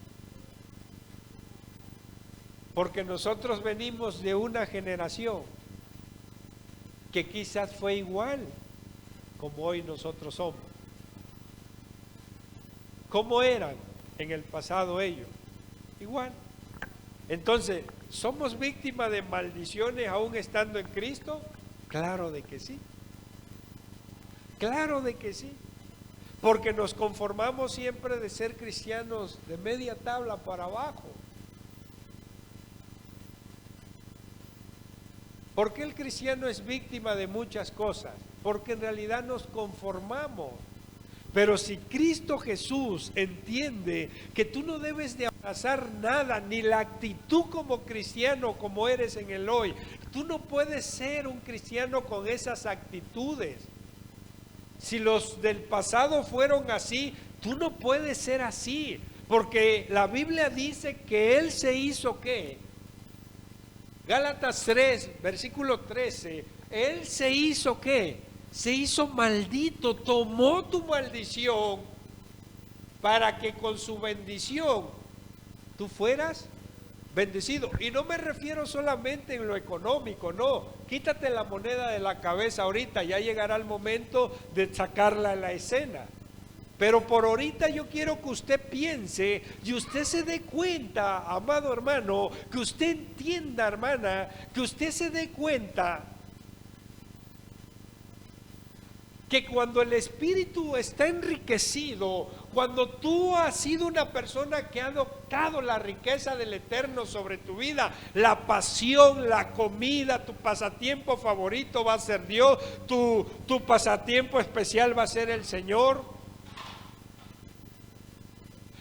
porque nosotros venimos de una generación que quizás fue igual como hoy nosotros somos. ¿Cómo eran en el pasado ellos? Igual. Entonces, ¿somos víctimas de maldiciones aún estando en Cristo? Claro de que sí. Claro de que sí. Porque nos conformamos siempre de ser cristianos de media tabla para abajo. ¿Por qué el cristiano es víctima de muchas cosas? Porque en realidad nos conformamos. Pero si Cristo Jesús entiende que tú no debes de abrazar nada, ni la actitud como cristiano como eres en el hoy, tú no puedes ser un cristiano con esas actitudes. Si los del pasado fueron así, tú no puedes ser así, porque la Biblia dice que Él se hizo ¿qué? Gálatas 3, versículo 13, Él se hizo ¿qué? Se hizo maldito, tomó tu maldición para que con su bendición tú fueras bendecido. Y no me refiero solamente en lo económico, no, quítate la moneda de la cabeza ahorita, ya llegará el momento de sacarla a la escena. Pero por ahorita yo quiero que usted piense y usted se dé cuenta, amado hermano, que usted entienda, hermana, que usted se dé cuenta que cuando el espíritu está enriquecido, cuando tú has sido una persona que ha adoptado la riqueza del Eterno sobre tu vida, la pasión, la comida, tu pasatiempo favorito va a ser Dios, tu pasatiempo especial va a ser el Señor.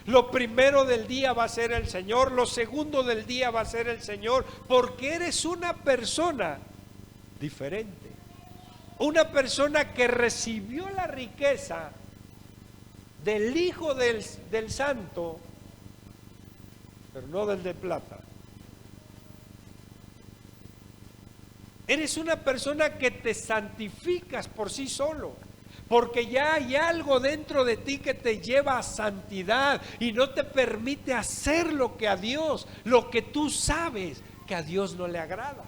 Lo primero del día va a ser el Señor, lo segundo del día va a ser el Señor, porque eres una persona diferente. Una persona que recibió la riqueza del Hijo del Santo, pero no del de plata. Eres una persona que te santificas por sí solo, porque ya hay algo dentro de ti que te lleva a santidad y no te permite hacer lo que a Dios, lo que tú sabes que a Dios no le agrada.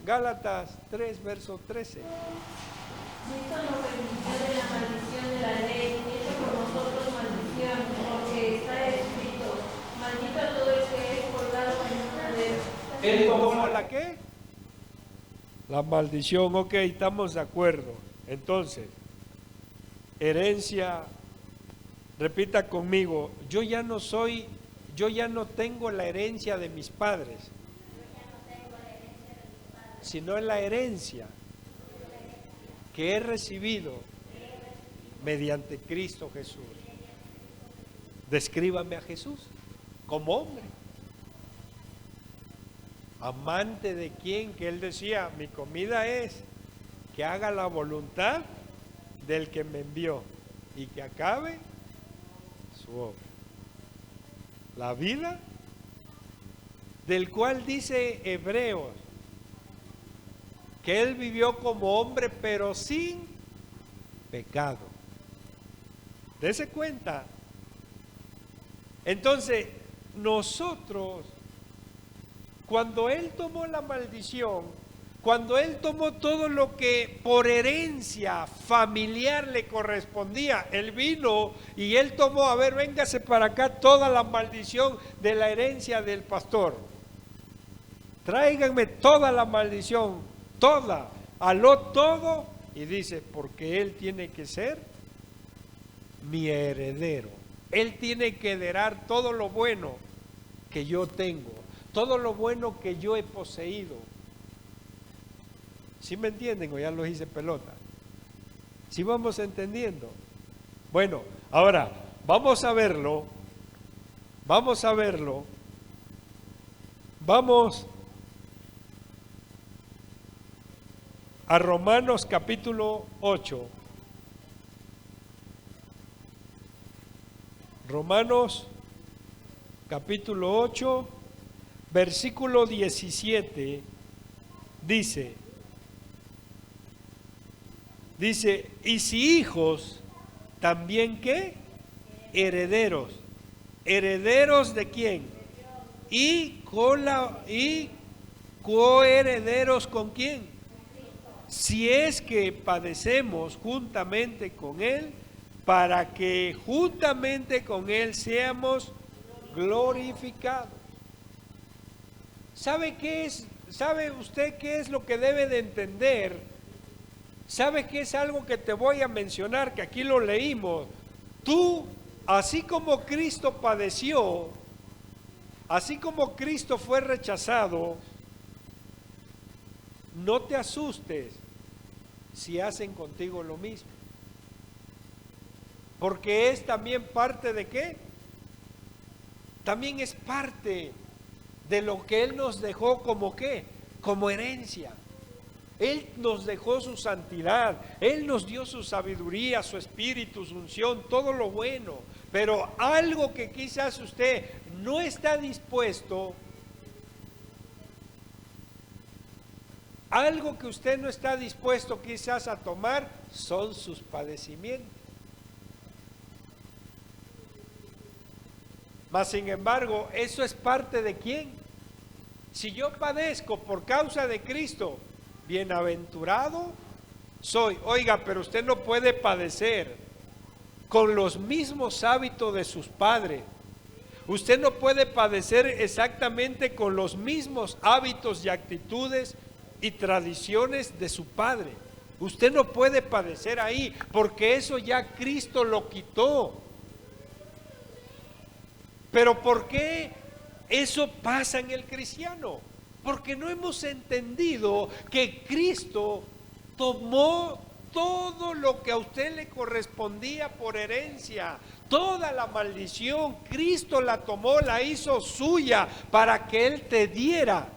Gálatas 3, verso 13. Cristo nos redimió de la maldición de la ley, hecho por nosotros maldición, porque está escrito, maldito todo el que es colgado en un madero. ¿Él tomó la qué? La maldición, ok, estamos de acuerdo. Entonces, herencia, repita conmigo, yo ya no tengo la herencia de mis padres, sino en la herencia que he recibido mediante Cristo Jesús. Descríbame a Jesús como hombre. Amante de quién, que él decía, mi comida es que haga la voluntad del que me envió y que acabe su obra. La vida del cual dice Hebreos que él vivió como hombre pero sin pecado. Dese cuenta. Entonces, nosotros, cuando él tomó la maldición, cuando él tomó todo lo que por herencia familiar le correspondía, él vino y él tomó, a ver, véngase para acá, toda la maldición de la herencia del pastor. Tráiganme toda la maldición, toda, aló todo, y dice, porque él tiene que ser mi heredero. Él tiene que heredar todo lo bueno que yo tengo, todo lo bueno que yo he poseído. ¿Sí me entienden o ya los hice pelota? ¿Sí vamos entendiendo? Bueno, ahora vamos a verlo. Vamos a Romanos capítulo 8. Romanos capítulo 8, versículo 17, dice, y si hijos, también ¿qué? Herederos. ¿Herederos de quién? Y coherederos con quién. Si es que padecemos juntamente con él, para que juntamente con él seamos glorificados. ¿Sabe qué es? ¿Sabe usted qué es lo que debe de entender? ¿Sabe qué es algo que te voy a mencionar, que aquí lo leímos? Tú, así como Cristo padeció, así como Cristo fue rechazado, no te asustes si hacen contigo lo mismo. Porque es también parte de ¿qué? También es parte de lo que Él nos dejó como ¿qué? Como herencia. Él nos dejó su santidad, Él nos dio su sabiduría, su espíritu, su unción, todo lo bueno. Pero algo que quizás usted no está dispuesto, algo que usted no está dispuesto quizás a tomar, son sus padecimientos. Mas sin embargo, eso es parte de ¿quién? Si yo padezco por causa de Cristo, bienaventurado soy. Oiga, pero usted no puede padecer con los mismos hábitos de sus padres. Usted no puede padecer exactamente con los mismos hábitos y actitudes y tradiciones de su padre. Usted no puede padecer ahí, porque eso ya Cristo lo quitó. Pero ¿por qué eso pasa en el cristiano? Porque no hemos entendido que Cristo tomó todo lo que a usted le correspondía por herencia, toda la maldición, Cristo la tomó, la hizo suya para que Él te diera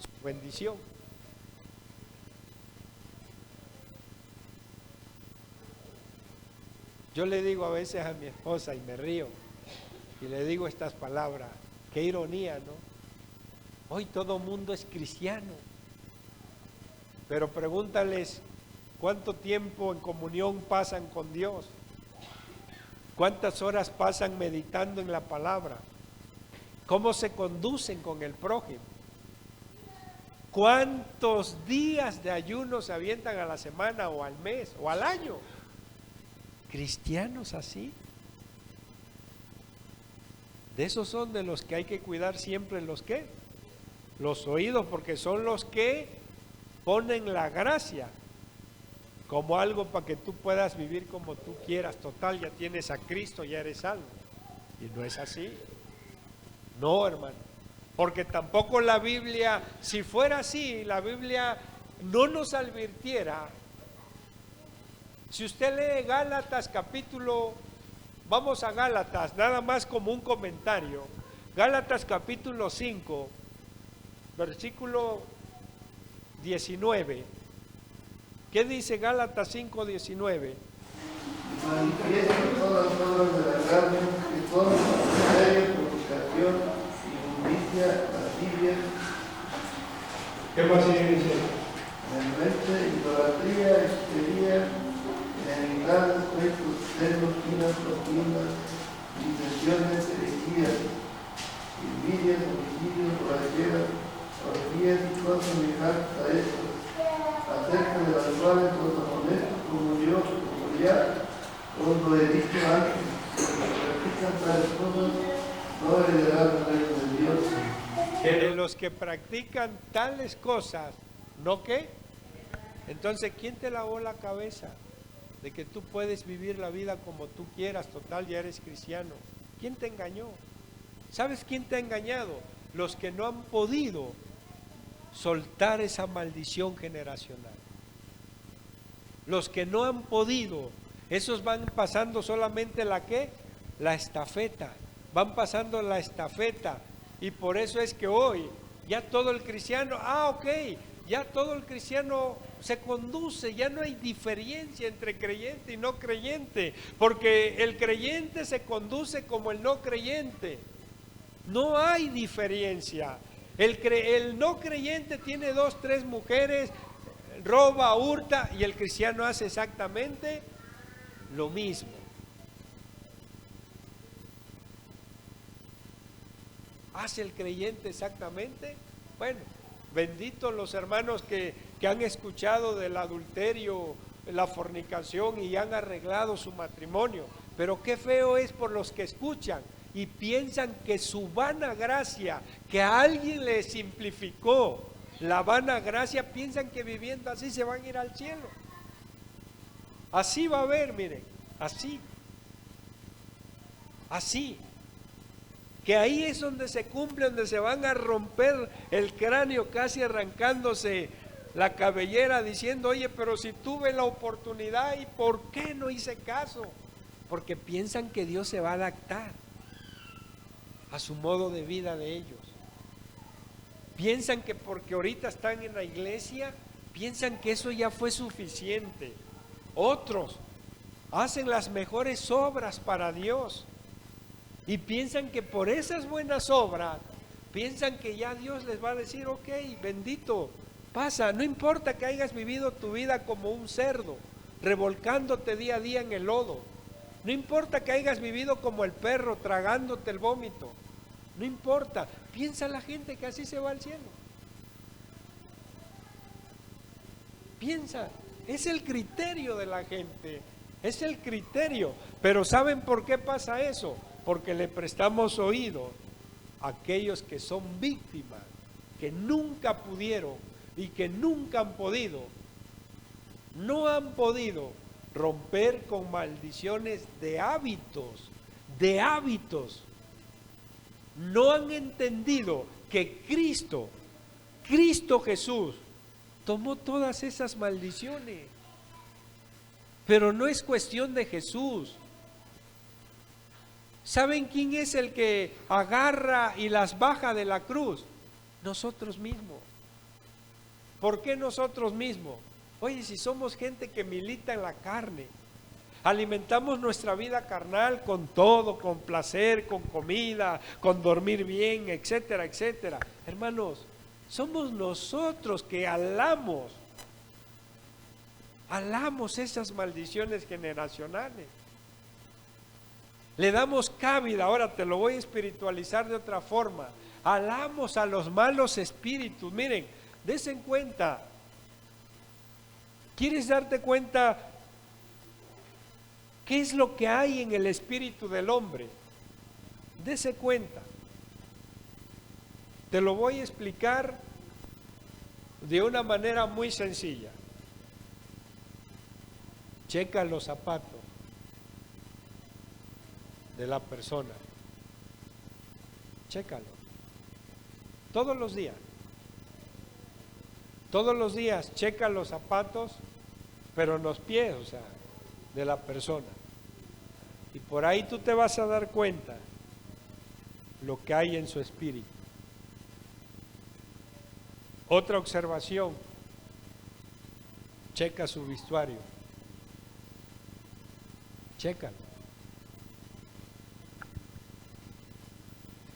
su bendición. Yo le digo a veces a mi esposa y me río y le digo estas palabras, qué ironía, ¿no? Hoy todo mundo es cristiano, pero pregúntales cuánto tiempo en comunión pasan con Dios, cuántas horas pasan meditando en la palabra, cómo se conducen con el prójimo, cuántos días de ayuno se avientan a la semana o al mes o al año. ¿Cristianos así? De esos son de los que hay que cuidar siempre los ¿qué? Los oídos, porque son los que ponen la gracia como algo para que tú puedas vivir como tú quieras. Total, ya tienes a Cristo, ya eres salvo. Y no es así. No, hermano. Porque tampoco la Biblia, si fuera así, la Biblia no nos advirtiera. Si usted lee Gálatas capítulo, vamos a Gálatas, nada más como un comentario. Gálatas capítulo 5, versículo 19. ¿Qué dice Gálatas 5:19? Manifiesto todas las obras de la carne, que son miseria, fornicación, inmundicia, lascivia. ¿Qué más dice? Envidia, idolatría, hestería, enemistades, pleitos, celos, iras, contiendas, disensiones, herejías, envidias, homicidios, borracheras, orgías y cosas semejantes a estas, acerca de las cuales los amonestos como yo, como ya os lo he dicho antes, que practican tales cosas no heredarán el reino de Dios. Que de los que practican tales cosas, ¿no qué? Entonces, ¿quién te lavó la cabeza de que tú puedes vivir la vida como tú quieras? Total, ya eres cristiano. ¿Quién te engañó? ¿Sabes quién te ha engañado? Los que no han podido soltar esa maldición generacional. Los que no han podido, esos van pasando solamente la ¿qué? La estafeta. Van pasando la estafeta. Y por eso es que hoy ya todo el cristiano, ya todo el cristiano se conduce, ya no hay diferencia entre creyente y no creyente, porque el creyente se conduce como el no creyente. No hay diferencia. El no creyente tiene 2, 3 mujeres, roba, hurta, y el cristiano hace exactamente lo mismo. ¿Hace el creyente exactamente? Bueno, benditos los hermanos que han escuchado del adulterio, la fornicación y han arreglado su matrimonio. Pero qué feo es por los que escuchan y piensan que su vana gracia, que a alguien le simplificó la vana gracia, piensan que viviendo así se van a ir al cielo. Así va a haber, miren, así. Que ahí es donde se cumple, donde se van a romper el cráneo, casi arrancándose la cabellera, diciendo, oye, pero si tuve la oportunidad, ¿y por qué no hice caso? Porque piensan que Dios se va a adaptar a su modo de vida de ellos. Piensan que porque ahorita están en la iglesia, piensan que eso ya fue suficiente. Otros hacen las mejores obras para Dios y piensan que por esas buenas obras, piensan que ya Dios les va a decir, ok, bendito, pasa, no importa que hayas vivido tu vida como un cerdo, revolcándote día a día en el lodo, no importa que hayas vivido como el perro, tragándote el vómito, no importa, piensa la gente que así se va al cielo. Piensa, es el criterio de la gente, es el criterio, pero ¿saben por qué pasa eso? Porque le prestamos oído a aquellos que son víctimas, que nunca pudieron y que nunca han podido, no han podido romper con maldiciones de hábitos, no han entendido que Cristo Jesús, tomó todas esas maldiciones, pero no es cuestión de Jesús. ¿Saben quién es el que agarra y las baja de la cruz? Nosotros mismos. ¿Por qué nosotros mismos? Oye, si somos gente que milita en la carne, alimentamos nuestra vida carnal con todo, con placer, con comida, con dormir bien, etcétera, etcétera. Hermanos, somos nosotros que alamos esas maldiciones generacionales. Le damos cabida, ahora te lo voy a espiritualizar de otra forma. Alamos a los malos espíritus. Miren, desen cuenta. ¿Quieres darte cuenta qué es lo que hay en el espíritu del hombre? Dese cuenta. Te lo voy a explicar de una manera muy sencilla. Checa los zapatos de la persona. Chécalo. Todos los días. Todos los días checa los zapatos, pero en los pies, o sea, de la persona. Y por ahí tú te vas a dar cuenta lo que hay en su espíritu. Otra observación, checa su vestuario. Chécalo.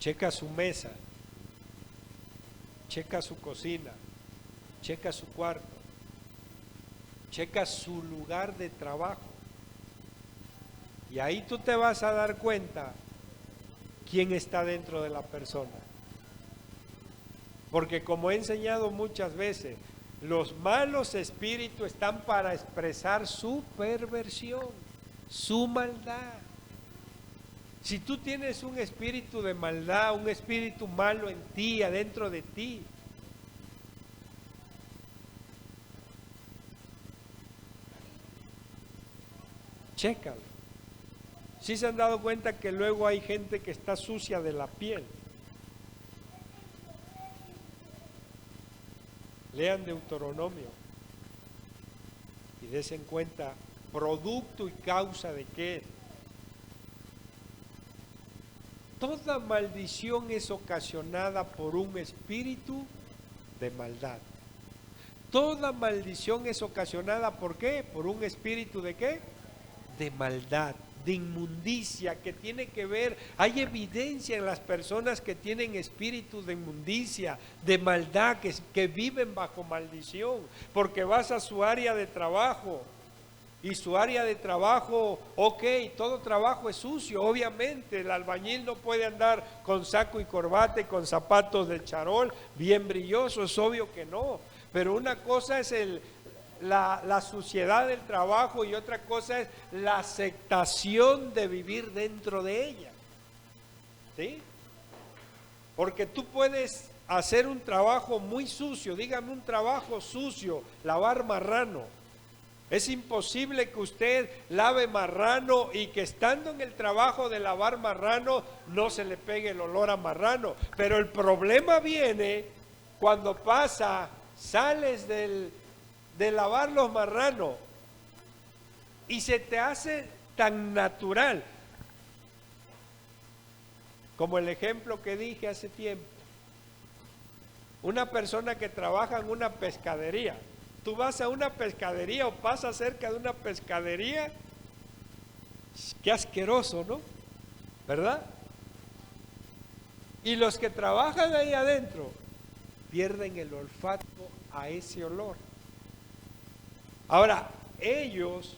Checa su mesa. Checa su cocina. Checa su cuarto. Checa su lugar de trabajo. Y ahí tú te vas a dar cuenta quién está dentro de la persona. Porque como he enseñado muchas veces, los malos espíritus están para expresar su perversión, su maldad. Si tú tienes un espíritu de maldad, un espíritu malo en ti, adentro de ti, chécalo. ¿Sí se han dado cuenta que luego hay gente que está sucia de la piel? Lean Deuteronomio y desen cuenta producto y causa de qué. Toda maldición es ocasionada por un espíritu de maldad. Toda maldición es ocasionada ¿por qué? Por un espíritu de qué? De maldad, de inmundicia, que tiene que ver, hay evidencia en las personas que tienen espíritu de inmundicia, de maldad, que viven bajo maldición, porque vas a su área de trabajo, y su área de trabajo, ok, todo trabajo es sucio, obviamente, el albañil no puede andar con saco y corbata y con zapatos de charol, bien brillosos, es obvio que no, pero una cosa es la suciedad del trabajo y otra cosa es la aceptación de vivir dentro de ella. ¿Sí? Porque tú puedes hacer un trabajo muy sucio, dígame un trabajo sucio, lavar marrano. Es imposible que usted lave marrano y que estando en el trabajo de lavar marrano no se le pegue el olor a marrano. Pero el problema viene cuando sales de lavar los marranos y se te hace tan natural como el ejemplo que dije hace tiempo. Una persona que trabaja en una pescadería, tú vas a una pescadería o pasas cerca de una pescadería, qué asqueroso, ¿no? ¿Verdad? Y los que trabajan ahí adentro pierden el olfato a ese olor. Ahora, ellos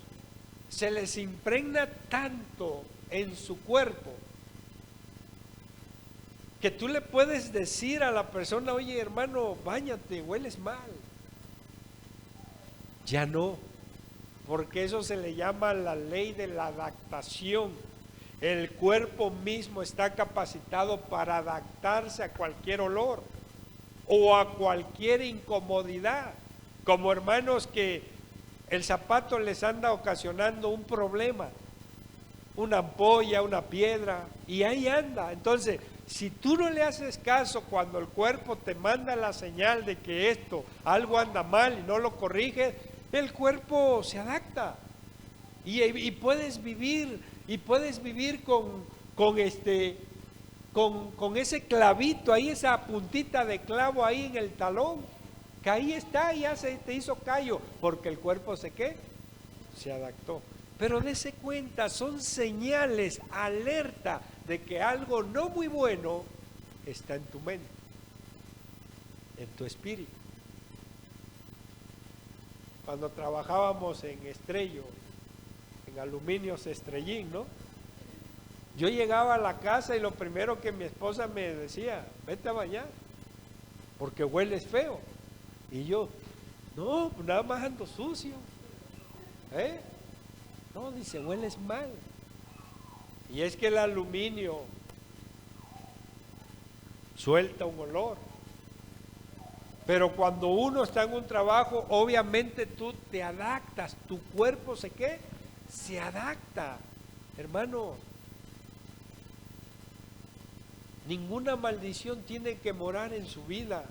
se les impregna tanto en su cuerpo que tú le puedes decir a la persona, oye hermano, báñate, hueles mal. Ya no, porque eso se le llama la ley de la adaptación. El cuerpo mismo está capacitado para adaptarse a cualquier olor o a cualquier incomodidad, como hermanos que el zapato les anda ocasionando un problema, una ampolla, una piedra, y ahí anda. Entonces, si tú no le haces caso cuando el cuerpo te manda la señal de que algo anda mal y no lo corriges, el cuerpo se adapta y puedes vivir con ese clavito ahí, esa puntita de clavo ahí en el talón, que ahí está, ya se te hizo callo, porque el cuerpo se adaptó. Pero dése cuenta, son señales, alerta de que algo no muy bueno está en tu mente, en tu espíritu. Cuando trabajábamos en Estrello, en Aluminios Estrellín, ¿no? Yo llegaba a la casa y lo primero que mi esposa me decía, vete a bañar, porque hueles feo. Y yo, no, pues nada más ando sucio. No, dice, hueles mal. Y es que el aluminio suelta un olor. Pero cuando uno está en un trabajo, obviamente tú te adaptas, tu cuerpo se adapta. Hermano, ninguna maldición tiene que morar en su vida.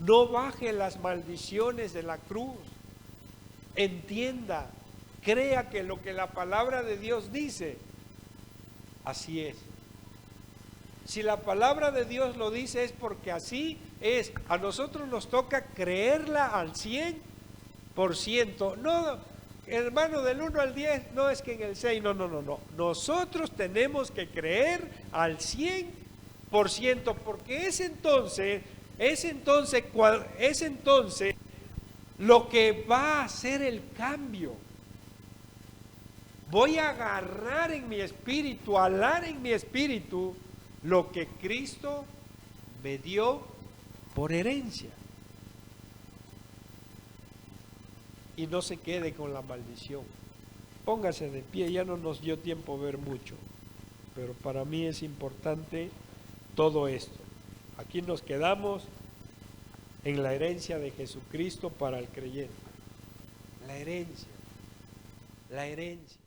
No baje las maldiciones de la cruz. Entienda, crea que lo que la palabra de Dios dice, así es. Si la palabra de Dios lo dice es porque así es. A nosotros nos toca creerla al 100%. No, hermano, del 1 al 10, no es que en el 6, no. Nosotros tenemos que creer al 100%, porque es entonces lo que va a hacer el cambio. Voy a agarrar en mi espíritu, alar en mi espíritu lo que Cristo me dio por herencia. Y no se quede con la maldición. Póngase de pie, ya no nos dio tiempo ver mucho, pero para mí es importante todo esto. Aquí nos quedamos en la herencia de Jesucristo para el creyente. La herencia.